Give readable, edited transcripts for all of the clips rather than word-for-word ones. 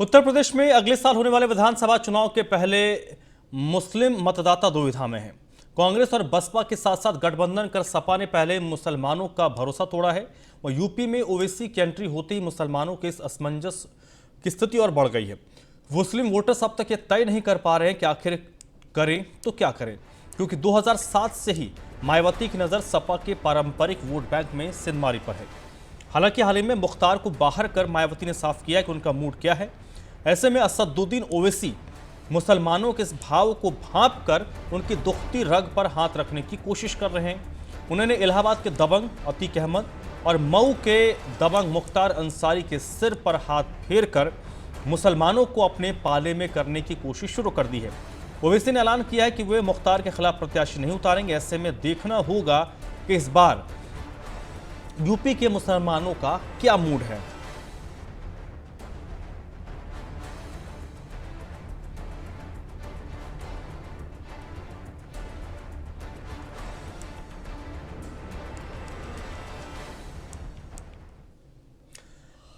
उत्तर प्रदेश में अगले साल होने वाले विधानसभा चुनाव के पहले मुस्लिम मतदाता दुविधा में हैं। कांग्रेस और बसपा के साथ साथ गठबंधन कर सपा ने पहले मुसलमानों का भरोसा तोड़ा है और यूपी में ओवैसी की एंट्री होते ही मुसलमानों के इस असमंजस की स्थिति और बढ़ गई है। मुस्लिम वोटर्स अब तक ये तय नहीं कर पा रहे हैं कि आखिर करें तो क्या करें, क्योंकि 2007 से ही मायावती की नज़र सपा के पारंपरिक वोट बैंक में सिंधमारी पर है। हालांकि हाल ही में मुख्तार को बाहर कर मायावती ने साफ किया कि उनका मूड क्या है। ऐसे में असदुद्दीन ओवैसी मुसलमानों के इस भाव को भांप कर उनकी दुखती रग पर हाथ रखने की कोशिश कर रहे हैं। उन्होंने इलाहाबाद के दबंग अतीक अहमद और मऊ के दबंग मुख्तार अंसारी के सिर पर हाथ फेर कर मुसलमानों को अपने पाले में करने की कोशिश शुरू कर दी है। ओवैसी ने ऐलान किया है कि वे मुख्तार के खिलाफ प्रत्याशी नहीं उतारेंगे। ऐसे में देखना होगा कि इस बार यूपी के मुसलमानों का क्या मूड है।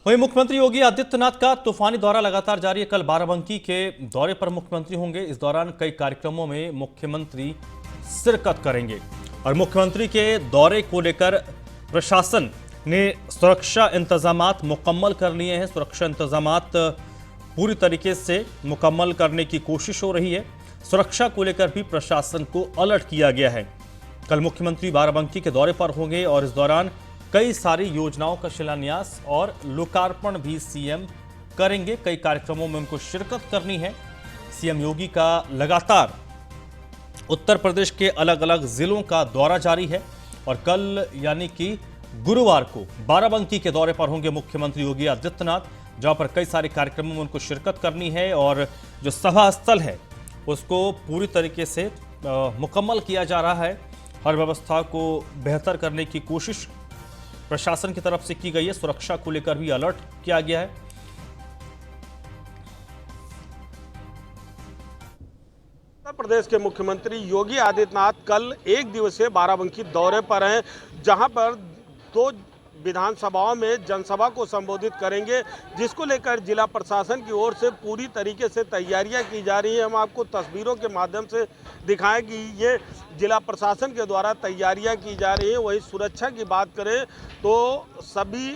वहीं मुख्यमंत्री योगी आदित्यनाथ का तूफानी दौरा लगातार जारी है। कल बाराबंकी के दौरे पर मुख्यमंत्री होंगे। इस दौरान कई कार्यक्रमों में मुख्यमंत्री शिरकत करेंगे और मुख्यमंत्री के दौरे को लेकर प्रशासन ने सुरक्षा इंतजामात मुकम्मल कर लिए हैं। सुरक्षा इंतजामात पूरी तरीके से मुकम्मल करने की कोशिश हो रही है। सुरक्षा को लेकर भी प्रशासन को अलर्ट किया गया है। कल मुख्यमंत्री बाराबंकी के दौरे पर होंगे और इस दौरान कई सारी योजनाओं का शिलान्यास और लोकार्पण भी सीएम करेंगे। कई कार्यक्रमों में उनको शिरकत करनी है। सीएम योगी का लगातार उत्तर प्रदेश के अलग अलग जिलों का दौरा जारी है और कल यानी कि गुरुवार को बाराबंकी के दौरे पर होंगे मुख्यमंत्री योगी आदित्यनाथ, जहां पर कई सारे कार्यक्रमों में उनको शिरकत करनी है और जो सभा स्थल है उसको पूरी तरीके से मुकम्मल किया जा रहा है। हर व्यवस्था को बेहतर करने की कोशिश प्रशासन की तरफ से की गई है। सुरक्षा को लेकर भी अलर्ट किया गया है। उत्तर प्रदेश के मुख्यमंत्री योगी आदित्यनाथ कल एक दिवसीय बाराबंकी दौरे पर हैं, जहां पर 2 विधानसभाओं में जनसभा को संबोधित करेंगे, जिसको लेकर जिला प्रशासन की ओर से पूरी तरीके से तैयारियां की जा रही हैं। हम आपको तस्वीरों के माध्यम से दिखाएं कि ये जिला प्रशासन के द्वारा तैयारियां की जा रही हैं। वहीं सुरक्षा की बात करें तो सभी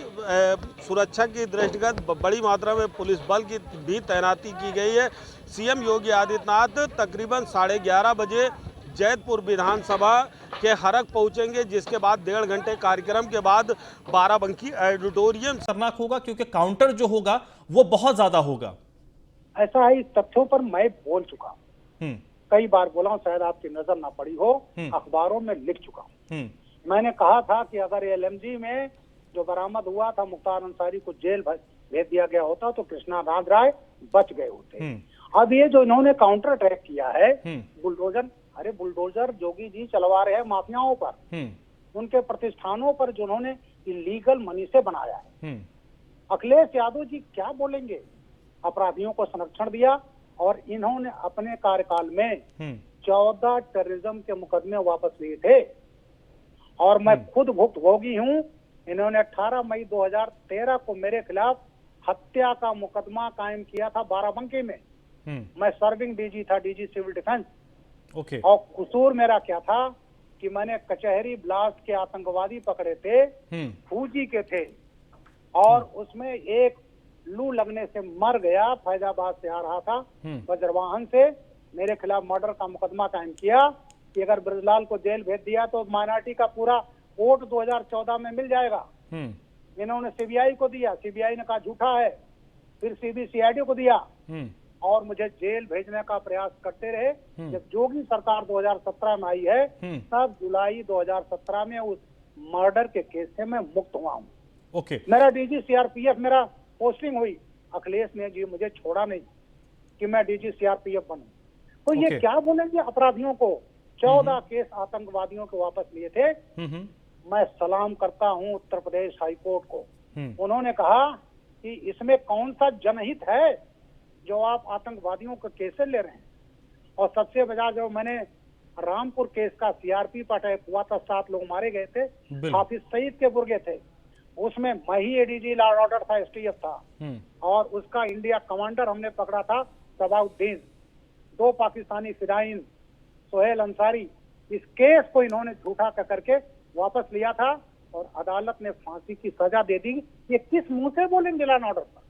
सुरक्षा की दृष्टिगत बड़ी मात्रा में पुलिस बल की भी तैनाती की गई है। सीएम योगी आदित्यनाथ तकरीबन 11:30 बजे जैतपुर विधानसभा के हरक पहुंचेंगे, जिसके बाद 1.5 घंटे कार्यक्रम के बाद बाराबंकी ऑडिटोरियम खतरनाक होगा क्योंकि काउंटर जो होगा वो बहुत ज्यादा होगा। ऐसा है, इस तथ्यों पर मैं बोल चुका हूँ, हम्म कई बार बोला हूँ, शायद आपकी नजर ना पड़ी हो, अखबारों में लिख चुका हूँ। मैंने कहा था कि अगर एलएमजी में जो बरामद हुआ था मुख्तार अंसारी को जेल भेज दिया गया होता तो कृष्णा नाथ राय बच गए होते। अब ये जो इन्होंने काउंटर अटैक किया है, बुलडोजर, अरे बुलडोजर योगी जी चलवा रहे हैं माफियाओं पर, उनके प्रतिष्ठानों पर जो उन्होंने इलीगल मनी से बनाया है। अखिलेश यादव जी क्या बोलेंगे? अपराधियों को संरक्षण दिया और इन्होंने अपने कार्यकाल में 14 टेररिज्म के मुकदमे वापस लिए थे और मैं खुद भुक्तभोगी हूँ। इन्होंने 18 मई 2013 को मेरे खिलाफ हत्या का मुकदमा कायम किया था बाराबंकी में। मैं सर्विंग डीजी था, डीजी सिविल डिफेंस। और कसूर मेरा क्या था कि मैंने कचहरी ब्लास्ट के आतंकवादी पकड़े थे, फौजी के थे, और उसमें एक लू लगने से मर गया, फैजाबाद से आ रहा था वज्रवाहन से। मेरे खिलाफ मर्डर का मुकदमा कायम किया कि अगर ब्रजलाल को जेल भेज दिया तो माइनॉरिटी का पूरा वोट 2014 में मिल जाएगा। इन्होंने सीबीआई को दिया, सीबीआई ने कहा झूठा है, फिर सीबीसीआईडी को दिया और मुझे जेल भेजने का प्रयास करते रहे। जब योगी सरकार 2017 में आई है, तब जुलाई 2017 में उस मर्डर के केस से मैं मुक्त हुआ हूँ। मेरा डीजी सीआरपीएफ मेरा पोस्टिंग हुई। अखिलेश ने जी मुझे छोड़ा नहीं कि मैं डीजी सीआरपीएफ बनूं। तो ये क्या बोलेंगे अपराधियों को? 14 केस आतंकवादियों के वापस लिए थे। मैं सलाम करता हूं उत्तर प्रदेश हाईकोर्ट को। उन्होंने कहा कि इसमें कौन सा जनहित है जो आप आतंकवादियों को केसेस ले रहे हैं। और सबसे बड़ा जो मैंने रामपुर केस का सीआरपी पर अटैक हुआ था, 7 लोग मारे गए थे, हाफिज सईद के बुर्गे थे, उसमें मैं ही एडीजी लॉ एंड ऑर्डर था, एसटीएफ था, और उसका इंडिया कमांडर हमने पकड़ा था सबाउद्दीन। 2 पाकिस्तानी फिदाइन, सोहेल अंसारी। इस केस को इन्होंने झूठा करके वापस लिया था और अदालत ने फांसी की सजा दे दी। ये किस मुंह से बोलेंगे लॉ एंड ऑर्डर पर?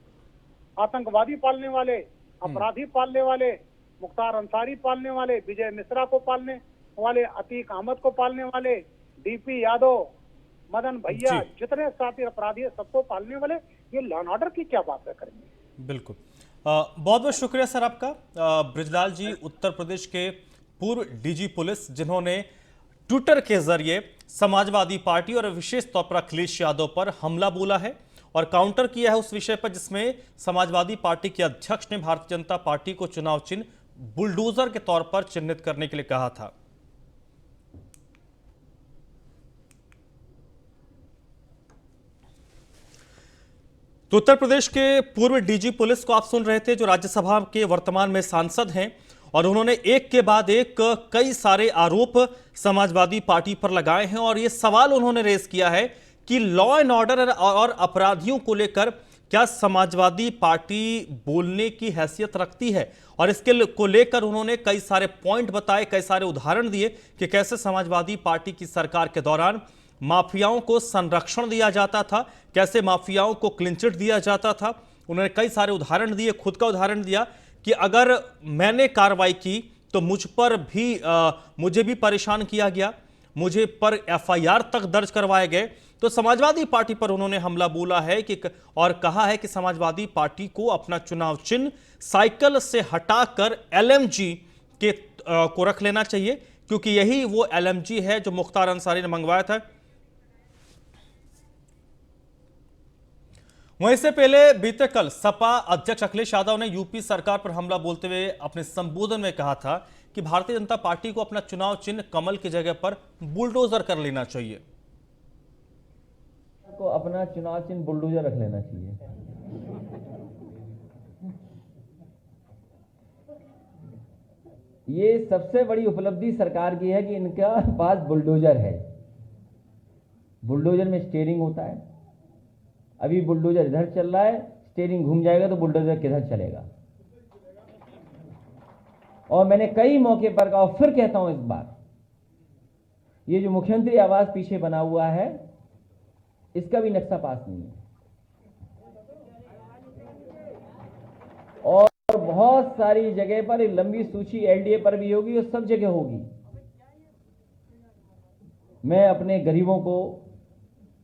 आतंकवादी पालने वाले, अपराधी पालने वाले, मुख्तार अंसारी पालने वाले, विजय मिश्रा को पालने वाले, अतीक अहमद को पालने वाले, डीपी यादव, मदन भैया, जितने साथी अपराधी है सबको पालने वाले, ये लॉ एंड ऑर्डर की क्या बात करेंगे? बिल्कुल। बहुत बहुत शुक्रिया सर आपका। बृजलाल जी उत्तर प्रदेश के पूर्व डीजी पुलिस, जिन्होंने ट्विटर के जरिए समाजवादी पार्टी और विशेष तौर पर अखिलेश यादव पर हमला बोला है और काउंटर किया है उस विषय पर जिसमें समाजवादी पार्टी के अध्यक्ष ने भारतीय जनता पार्टी को चुनाव चिन्ह बुलडोजर के तौर पर चिन्हित करने के लिए कहा था। तो उत्तर प्रदेश के पूर्व डीजी पुलिस को आप सुन रहे थे, जो राज्यसभा के वर्तमान में सांसद हैं, और उन्होंने एक के बाद एक कई सारे आरोप समाजवादी पार्टी पर लगाए हैं और यह सवाल उन्होंने रेज किया है कि लॉ एंड ऑर्डर और अपराधियों को लेकर क्या समाजवादी पार्टी बोलने की हैसियत रखती है, और इसके को लेकर उन्होंने कई सारे पॉइंट बताए, कई सारे उदाहरण दिए कि कैसे समाजवादी पार्टी की सरकार के दौरान माफियाओं को संरक्षण दिया जाता था, कैसे माफियाओं को क्लीन चिट दिया जाता था। उन्होंने कई सारे उदाहरण दिए, खुद का उदाहरण दिया कि अगर मैंने कार्रवाई की तो मुझे भी परेशान किया गया, मुझे पर एफआईआर तक दर्ज करवाए गए। तो समाजवादी पार्टी पर उन्होंने हमला बोला है कि और कहा है कि समाजवादी पार्टी को अपना चुनाव चिन्ह साइकिल से हटाकर एलएमजी के को रख लेना चाहिए, क्योंकि यही वो एलएमजी है जो मुख्तार अंसारी ने मंगवाया था। वहीं से पहले बीते कल सपा अध्यक्ष अखिलेश यादव ने यूपी सरकार पर हमला बोलते हुए अपने संबोधन में कहा था कि भारतीय जनता पार्टी को अपना चुनाव चिन्ह कमल की जगह पर बुलडोजर कर लेना चाहिए। को अपना चुनाव चिन्ह बुलडोजर रख लेना चाहिए। ये सबसे बड़ी उपलब्धि सरकार की है कि इनका पास बुलडोजर है। बुलडोजर में स्टीयरिंग होता है। अभी बुलडोजर इधर चल रहा है, स्टीयरिंग घूम जाएगा तो बुलडोजर किधर चलेगा। और मैंने कई मौके पर कहा, फिर कहता हूं इस बार, ये जो मुख्यमंत्री आवास पीछे बना हुआ है, इसका भी नक्शा पास नहीं है। और बहुत सारी जगह पर एक लंबी सूची एलडीए पर भी होगी और सब जगह होगी। मैं अपने गरीबों को,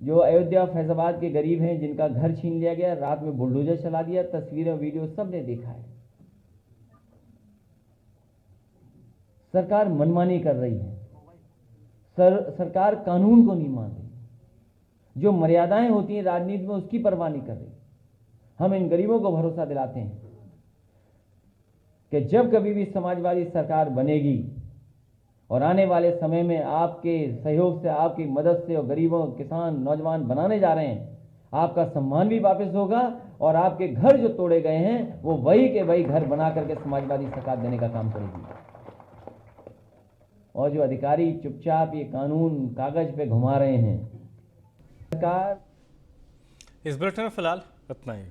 जो अयोध्या फैजाबाद के गरीब हैं, जिनका घर छीन लिया गया, रात में बुलडोजर चला दिया, तस्वीरें वीडियो सब ने देखा है। सरकार मनमानी कर रही है। सरकार कानून को नहीं मान रही। जो मर्यादाएं होती हैं राजनीति में, उसकी परवाह नहीं कर रही। हम इन गरीबों को भरोसा दिलाते हैं कि जब कभी भी समाजवादी सरकार बनेगी और आने वाले समय में आपके सहयोग से, आपकी मदद से, और गरीबों, किसान, नौजवान बनाने जा रहे हैं, आपका सम्मान भी वापस होगा और आपके घर जो तोड़े गए हैं वो वही के वही घर बना करके समाजवादी सरकार देने का काम करेगी। और जो अधिकारी चुपचाप ये कानून कागज पे घुमा रहे हैं, सरकार। इस बुलेटिन में फिलहाल इतना ही।